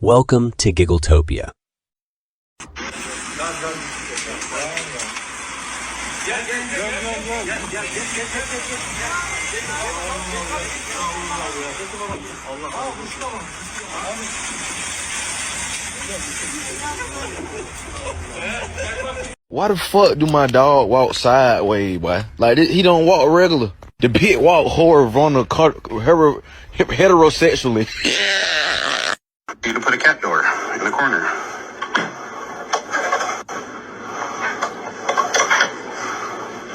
Welcome to Giggle Topia. Why the fuck do my dog walk sideways, boy? Like, he don't walk regular. The pit walk heterosexually. You to put a cat door in the corner.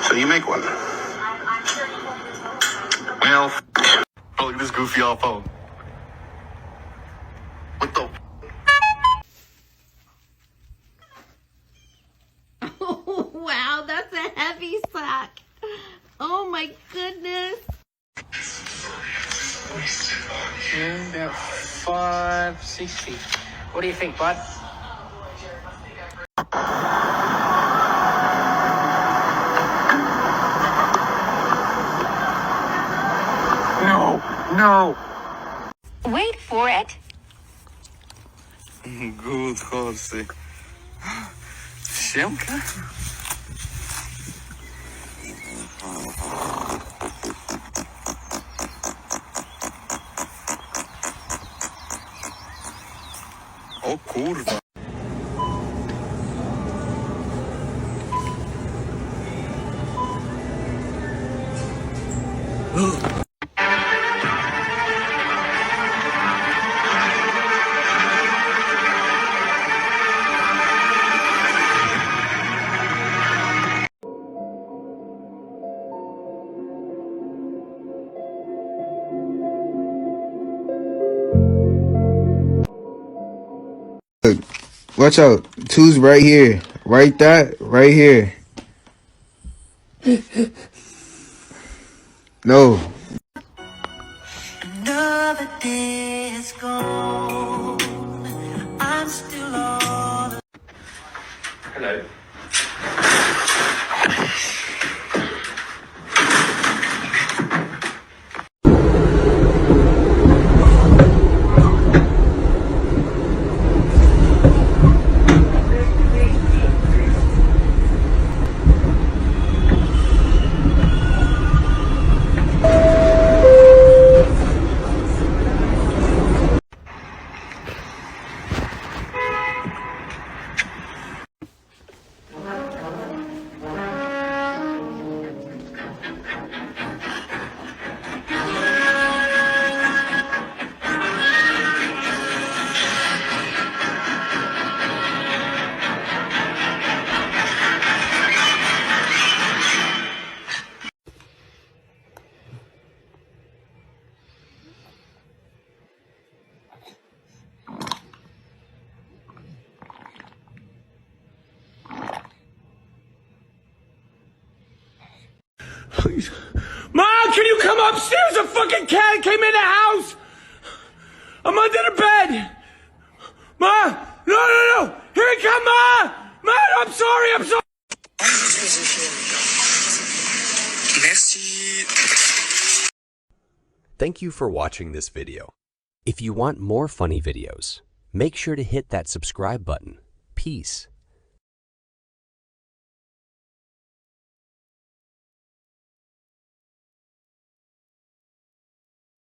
So you make one. Well, oh, look at this goofy off phone. What the? Oh, wow, that's a heavy sack. Oh my goodness. Yeah, about 5, 6 feet. What do you think, bud? No. Wait for it. Good horse. Siemka? O kurwa. Watch out. Two's right here. Right here. No. Another day is gone. I'm still all. Hello. Please. Mom, can you come upstairs? A fucking cat came in the house. I'm under the bed. Ma, no. Here it comes, Ma. Ma, I'm sorry. Merci. Thank you for watching this video. If you want more funny videos, make sure to hit that subscribe button. Peace.